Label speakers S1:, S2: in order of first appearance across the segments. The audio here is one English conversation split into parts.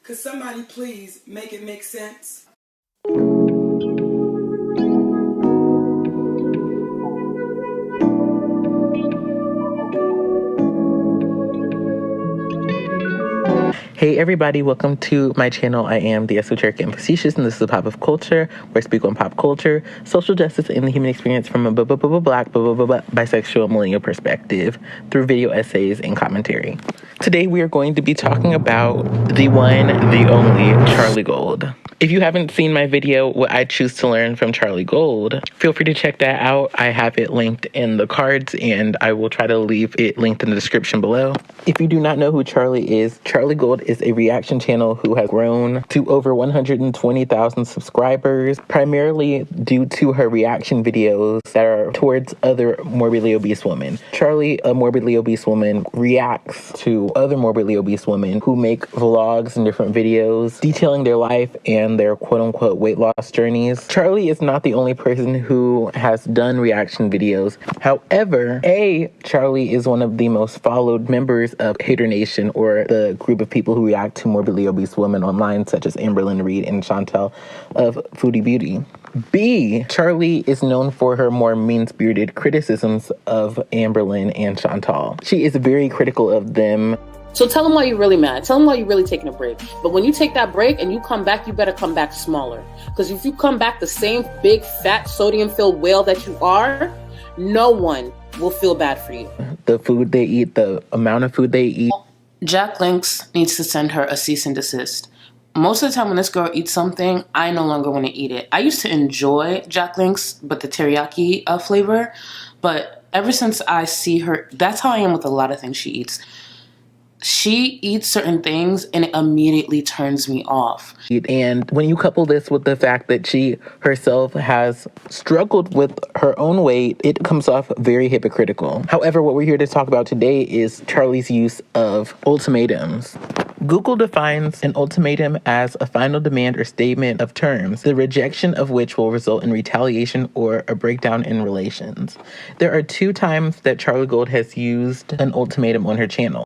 S1: Could somebody please make it make sense?
S2: Hey everybody, welcome to my channel. I am the Esoteric and Facetious, and this is a pop of culture where I speak on pop culture, social justice, and the human experience from a Black, bisexual, millennial perspective through video essays and commentary. Today we are going to be talking about the one, the only Charlie Gold. If you haven't seen my video, What I Choose to Learn from Charlie Gold, feel free to check that out. I have it linked in the cards, and I will try to leave it linked in the description below. If you do not know who Charlie is, Charlie Gold is a reaction channel who has grown to over 120,000 subscribers, primarily due to her reaction videos that are towards other morbidly obese women. Charlie, a morbidly obese woman, reacts to other morbidly obese women who make vlogs and different videos detailing their life and their quote-unquote weight loss journeys. Charlie is not the only person who has done reaction videos. However, Charlie is one of the most followed members of Haydur Nation, or the group of people who react to morbidly obese women online, such as Amberlynn Reid and Chantel of Foodie Beauty. B, Charlie is known for her more mean-spirited criticisms of Amberlynn and Chantal. She is very critical of them.
S3: So tell them why you're really mad. Tell them why you're really taking a break. But when you take that break and you come back, you better come back smaller. Because if you come back the same big, fat, sodium-filled whale that you are, no one will feel bad for you.
S2: The food they eat, the amount of food they eat.
S3: Jack Links needs to send her a cease and desist. Most of the time when this girl eats something, I no longer want to eat it. I used to enjoy Jack Links, but the teriyaki flavor. But ever since I see her, that's how I am with a lot of things she eats. She eats certain things and it immediately turns me off.
S2: And when you couple this with the fact that she herself has struggled with her own weight, it comes off very hypocritical. However, what we're here to talk about today is Charlie's use of ultimatums. Google defines an ultimatum as a final demand or statement of terms, the rejection of which will result in retaliation or a breakdown in relations. There are 2 times that Charlie Gold has used an ultimatum on her channel.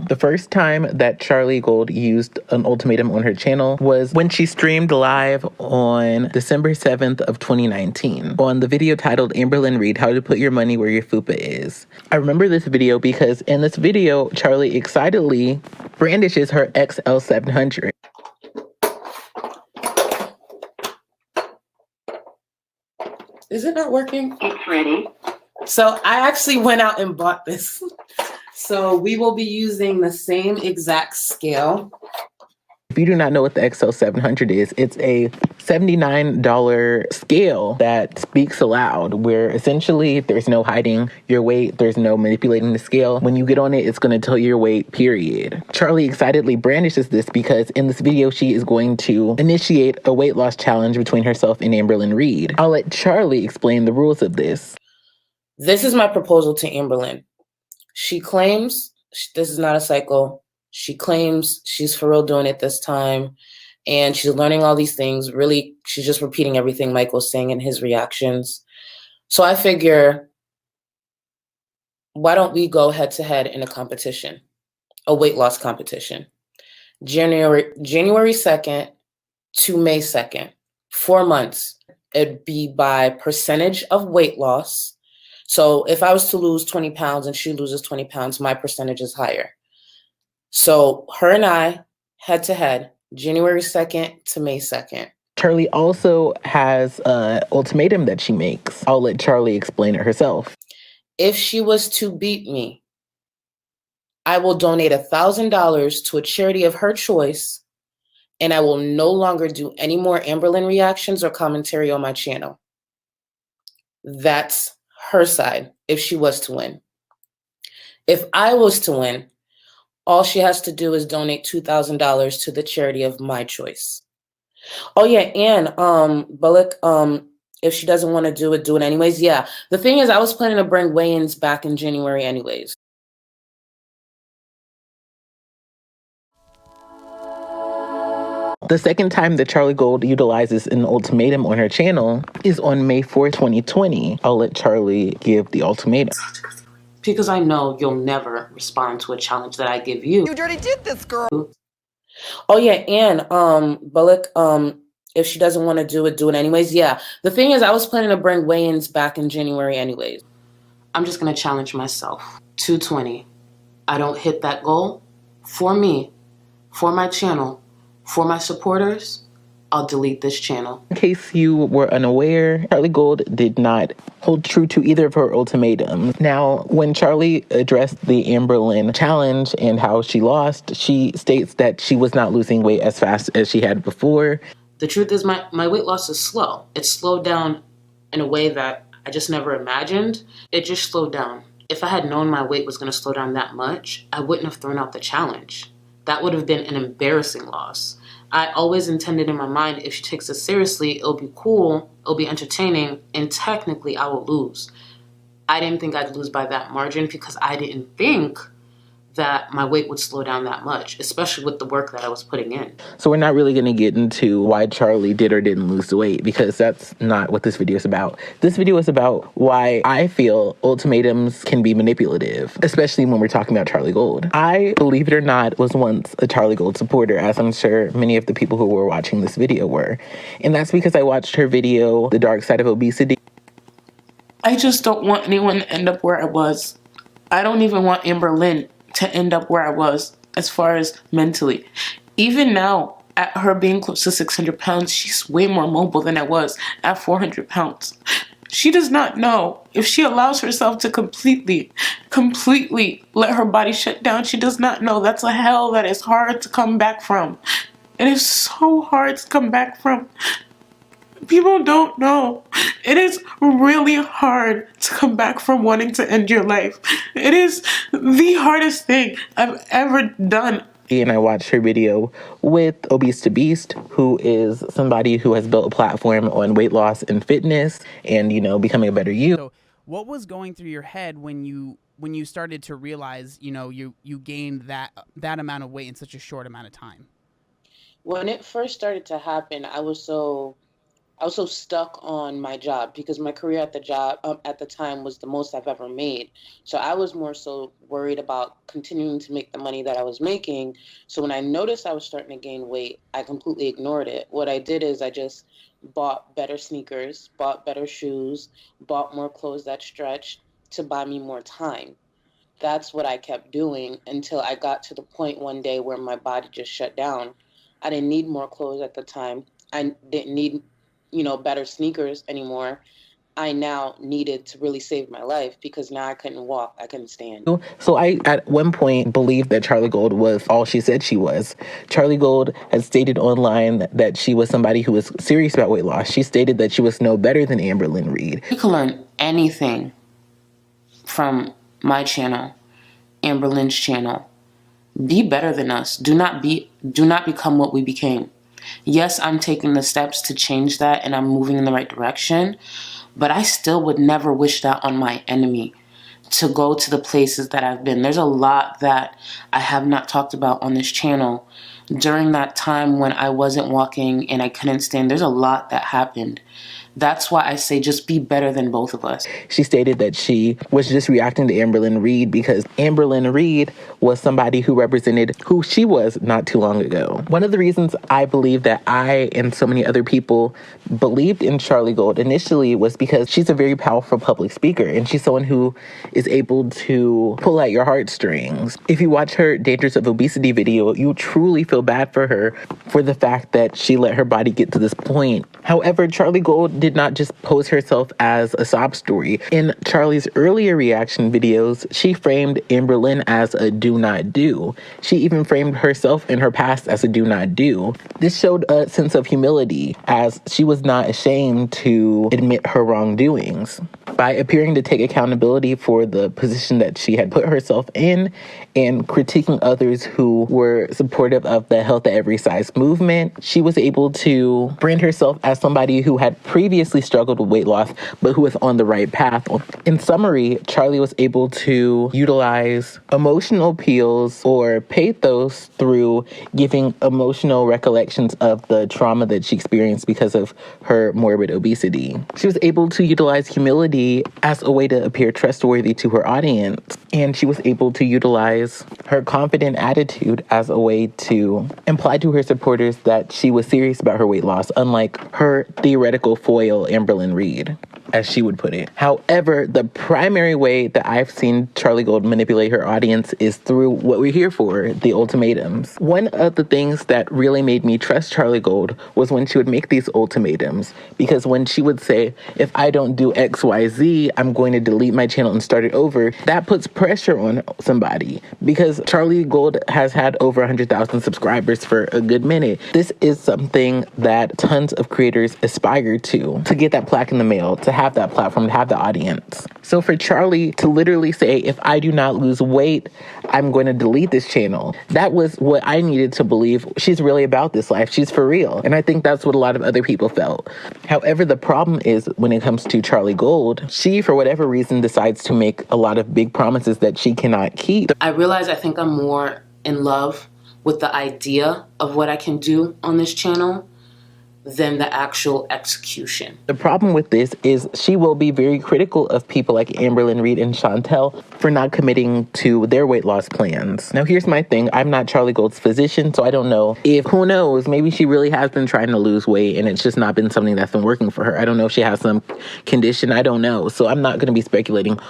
S2: The first time that Charlie Gold used an ultimatum on her channel was when she streamed live on December 7th of 2019 on the video titled Amberlynn Reid, How to Put Your Money Where Your Fupa Is. I remember this video because in this video, Charlie excitedly brandishes her XL700.
S3: Is it not working?
S4: It's ready.
S3: So I actually went out and bought this. So we will be using the same exact scale.
S2: If you do not know what the XL700 is, it's a $79 scale that speaks aloud, where essentially there's no hiding your weight, there's no manipulating the scale. When you get on it, it's going to tell you your weight, period. Charlie excitedly brandishes this because in this video, she is going to initiate a weight loss challenge between herself and Amberlynn Reid. I'll let Charlie explain the rules of this.
S3: This is my proposal to Amberlynn. She claims this is not a cycle. She claims she's for real doing it this time. And she's learning all these things. Really, she's just repeating everything Mike was saying in his reactions. So I figure, why don't we go head to head in a competition, a weight loss competition? January 2nd to May 2nd, 4 months. It'd be by percentage of weight loss. So if I was to lose 20 pounds and she loses 20 pounds, my percentage is higher. So her and I, head to head, January 2nd to May 2nd.
S2: Charlie also has an ultimatum that she makes. I'll let Charlie explain it herself.
S3: If she was to beat me, I will donate $1,000 to a charity of her choice, and I will no longer do any more Amberlynn reactions or commentary on my channel. That's her side, if she was to win. If I was to win, all she has to do is donate $2,000 to the charity of my choice. Oh yeah, and Blaque, if she doesn't want to do it anyways. Yeah, the thing is, I was planning to bring weigh-ins back in January anyways.
S2: The second time that Charlie Gold utilizes an ultimatum on her channel is on May 4th, 2020. I'll let Charlie give the ultimatum.
S3: because I know you'll never respond to a challenge that I give you.
S1: You already did this, girl.
S3: Oh yeah, and Blaque, if she doesn't want to do it anyways. Yeah, the thing is, I was planning to bring weigh-ins back in January anyways. I'm just gonna challenge myself. 220. I don't hit that goal. For me, for my channel, for my supporters, I'll delete this channel.
S2: In case you were unaware, Charlie Gold did not hold true to either of her ultimatums. Now, when Charlie addressed the Amberlynn challenge and how she lost, she states that she was not losing weight as fast as she had before.
S3: The truth is my weight loss is slow. It slowed down in a way that I just never imagined. It just slowed down. If I had known my weight was going to slow down that much, I wouldn't have thrown out the challenge. That would have been an embarrassing loss. I always intended in my mind, if she takes this seriously, it'll be cool, it'll be entertaining, and technically I will lose. I didn't think I'd lose by that margin because I didn't think that my weight would slow down that much, especially with the work that I was putting in.
S2: So we're not really going to get into why Charlie did or didn't lose the weight, because that's not what this video is about. This video is about why I feel ultimatums can be manipulative, especially when we're talking about Charlie Gold. I, believe it or not, was once a Charlie Gold supporter, as I'm sure many of the people who were watching this video were. And that's because I watched her video, The Dark Side of Obesity.
S3: I just don't want anyone to end up where I was. I don't even want Amberlynn to end up where I was as far as mentally. Even now, at her being close to 600 pounds, she's way more mobile than I was at 400 pounds. She does not know if she allows herself to completely let her body shut down. She does not know that's a hell that is hard to come back from. It is so hard to come back from. People don't know. It is really hard to come back from wanting to end your life. It is the hardest thing I've ever done.
S2: And I watched her video with Obese to Beast, who is somebody who has built a platform on weight loss and fitness and, you know, becoming a better you.
S4: So what was going through your head when you started to realize, you know, you gained that amount of weight in such a short amount of time?
S3: When it first started to happen, I was so stuck on my job because my career at the job at the time was the most I've ever made. So I was more so worried about continuing to make the money that I was making. So when I noticed I was starting to gain weight, I completely ignored it. What I did is I just bought better sneakers, bought better shoes, bought more clothes that stretched to buy me more time. That's what I kept doing until I got to the point one day where my body just shut down. I didn't need more clothes at the time. I didn't need better sneakers anymore. I now needed to really save my life because now I couldn't walk, I couldn't stand.
S2: So I, at one point, believed that Charlie Gold was all she said she was. Charlie Gold had stated online that she was somebody who was serious about weight loss. She stated that she was no better than Amberlynn Reid.
S3: You can learn anything from my channel, Amberlynn's channel. Be better than us. Do not become what we became. Yes, I'm taking the steps to change that and I'm moving in the right direction, but I still would never wish that on my enemy, to go to the places that I've been. There's a lot that I have not talked about on this channel. During that time when I wasn't walking and I couldn't stand, there's a lot that happened. That's why I say just be better than both of us.
S2: She stated that she was just reacting to Amberlynn Reid because Amberlynn Reid was somebody who represented who she was not too long ago. One of the reasons I believe that I and so many other people believed in Charlie Gold initially was because she's a very powerful public speaker and she's someone who is able to pull at your heartstrings. If you watch her Dangers of Obesity video, you truly feel bad for her for the fact that she let her body get to this point. However, Charlie Gold did not just pose herself as a sob story. In Charlie's earlier reaction videos, she framed Amberlynn as a do not do. She even framed herself in her past as a do not do. This showed a sense of humility, as she was not ashamed to admit her wrongdoings. By appearing to take accountability for the position that she had put herself in and critiquing others who were supportive of the health at every size movement, she was able to brand herself as somebody who had previously previously struggled with weight loss, but who was on the right path. In summary, Charlie was able to utilize emotional appeals or pathos through giving emotional recollections of the trauma that she experienced because of her morbid obesity. She was able to utilize humility as a way to appear trustworthy to her audience, and she was able to utilize her confident attitude as a way to imply to her supporters that she was serious about her weight loss, unlike her theoretical foil, Amberlynn Reid, as she would put it. However, the primary way that I've seen Charlie Gold manipulate her audience is through what we're here for, the ultimatums. One of the things that really made me trust Charlie Gold was when she would make these ultimatums, because when she would say, if I don't do XYZ, I'm going to delete my channel and start it over, that puts pressure on somebody, because Charlie Gold has had over 100,000 subscribers for a good minute. This is something that tons of creators aspire to get that plaque in the mail, to have that platform, to have the audience. So for Charlie to literally say, if I do not lose weight, I'm going to delete this channel, that was what I needed to believe. She's really about this life. She's for real. And I think that's what a lot of other people felt. However, the problem is when it comes to Charlie Gold, she, for whatever reason, decides to make a lot of big promises that she cannot keep.
S3: I realize I think I'm more in love with the idea of what I can do on this channel than the actual execution.
S2: The problem with this is she will be very critical of people like Amberlynn Reid and Chantel for not committing to their weight loss plans. Now, here's my thing. I'm not Charlie Gold's physician, so I don't know if, who knows, maybe she really has been trying to lose weight and it's just not been something that's been working for her. I don't know if she has some condition. I don't know. So I'm not going to be speculating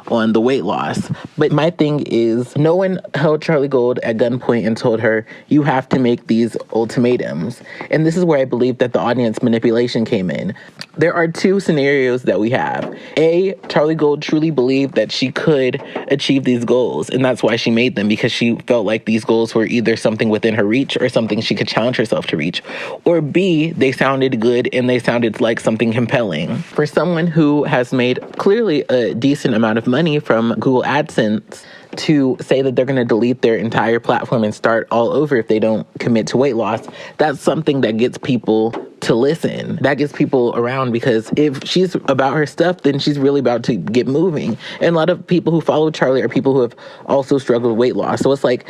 S2: on the weight loss. But my thing is, no one held Charlie Gold at gunpoint and told her, you have to make these ultimatums. And this is where I believe that the audience manipulation came in. There are two scenarios that we have. A, Charlie Gold truly believed that she could achieve these goals, and that's why she made them, because she felt like these goals were either something within her reach or something she could challenge herself to reach. Or B, they sounded good and they sounded like something compelling. For someone who has made clearly a decent amount of money from Google AdSense to say that they're going to delete their entire platform and start all over if they don't commit to weight loss, that's something that gets people to listen. That gets people around, because if she's about her stuff, then she's really about to get moving. And a lot of people who follow Charlie are people who have also struggled with weight loss. So it's like,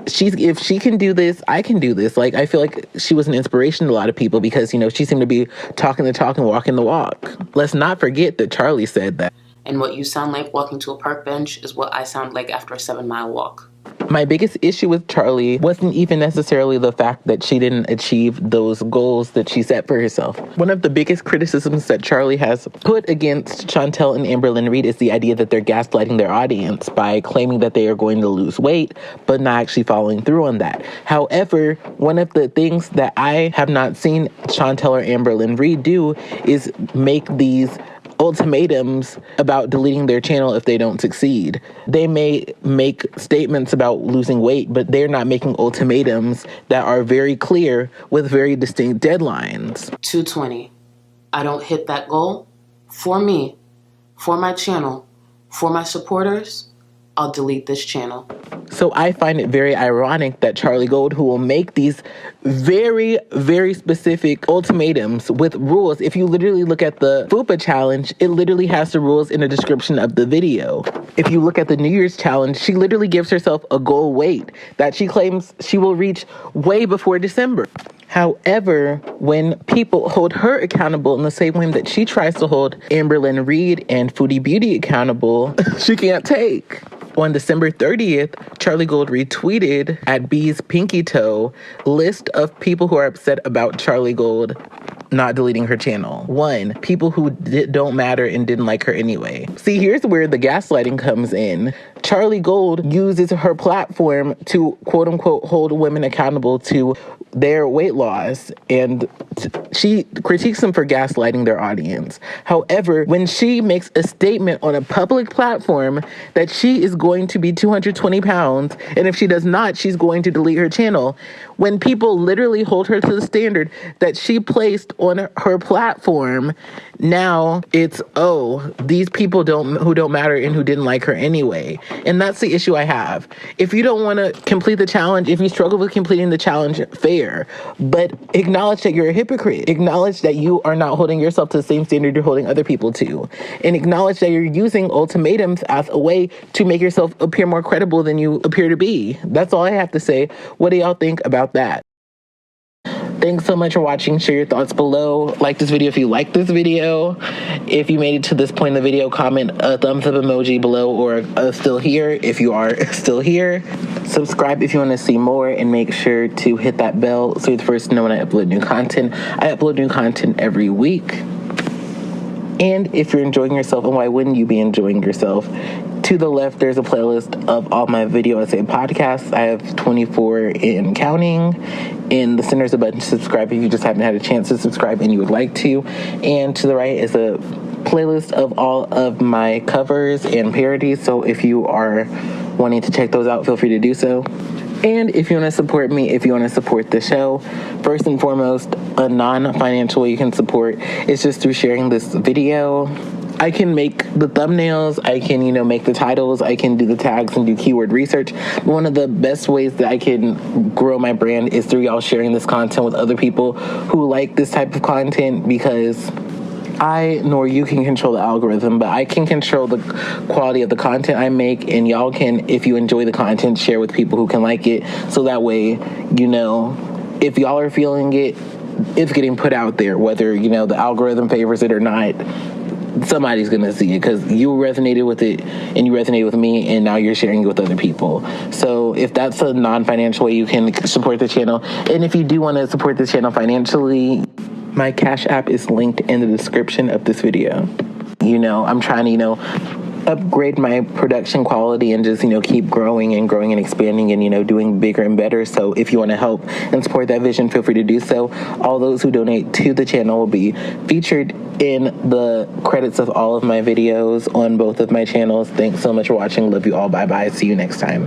S2: if she can do this, I can do this. Like, I feel like she was an inspiration to a lot of people because, she seemed to be talking the talk and walking the walk. Let's not forget that Charlie said that.
S3: And what you sound like walking to a park bench is what I sound like after a 7-mile walk.
S2: My biggest issue with Charlie wasn't even necessarily the fact that she didn't achieve those goals that she set for herself. One of the biggest criticisms that Charlie has put against Chantel and Amberlynn Reid is the idea that they're gaslighting their audience by claiming that they are going to lose weight, but not actually following through on that. However, one of the things that I have not seen Chantel or Amberlynn Reid do is make these ultimatums about deleting their channel if they don't succeed. They may make statements about losing weight, but they're not making ultimatums that are very clear with very distinct deadlines.
S3: 220. I don't hit that goal. For me, for my channel, for my supporters, I'll delete this channel.
S2: So I find it very ironic that Charlie Gold, who will make these very, very specific ultimatums with rules. If you literally look at the FUPA challenge, it literally has the rules in the description of the video. If you look at the New Year's challenge, she literally gives herself a goal weight that she claims she will reach way before December. However, when people hold her accountable in the same way that she tries to hold Amberlynn Reid and Foodie Beauty accountable, she can't take. On December 30th, Charlie Gold retweeted at B's Pinky Toe list of people who are upset about Charlie Gold not deleting her channel. 1, people who don't matter and didn't like her anyway. See, here's where the gaslighting comes in. Charlie Gold uses her platform to quote unquote hold women accountable to their weight loss, and she critiques them for gaslighting their audience. However, when she makes a statement on a public platform that she is going to be 220 pounds, and if she does not, she's going to delete her channel, when people literally hold her to the standard that she placed on her platform, now it's, oh, these people who don't matter and who didn't like her anyway. And that's the issue I have. If you don't want to complete the challenge, if you struggle with completing the challenge, fair. But acknowledge that you're a hypocrite. Acknowledge that you are not holding yourself to the same standard you're holding other people to. And acknowledge that you're using ultimatums as a way to make yourself appear more credible than you appear to be. That's all I have to say. What do y'all think about that? Thanks so much for watching. Share your thoughts below. Like this video if you like this video. If you made it to this point in the video, comment a thumbs up emoji below or still here if you are still here. Subscribe if you want to see more, and make sure to hit that bell so you're the first to know when I upload new content. I upload new content every week. And if you're enjoying yourself, and why wouldn't you be enjoying yourself? To the left, there's a playlist of all my video essay podcasts. I have 24 and counting. In the center is a button to subscribe if you just haven't had a chance to subscribe and you would like to. And to the right is a playlist of all of my covers and parodies. So if you are wanting to check those out, feel free to do so. And if you want to support me, if you want to support the show, first and foremost, a non-financial way you can support is just through sharing this video. I can make the thumbnails, I can, make the titles, I can do the tags and do keyword research. But one of the best ways that I can grow my brand is through y'all sharing this content with other people who like this type of content, because I nor you can control the algorithm, but I can control the quality of the content I make, and y'all can, if you enjoy the content, share with people who can like it, so that way, if y'all are feeling it, it's getting put out there, whether, the algorithm favors it or not. Somebody's gonna see it because you resonated with it and you resonated with me, and now you're sharing it with other people. So if that's a non-financial way you can support the channel, and if you do want to support the channel financially, my Cash App is linked in the description of this video. I'm trying to, upgrade my production quality and just, keep growing and expanding and, doing bigger and better. So if you want to help and support that vision, feel free to do so. All those who donate to the channel will be featured in the credits of all of my videos on both of my channels. Thanks so much for watching. Love you all. Bye-bye. See you next time.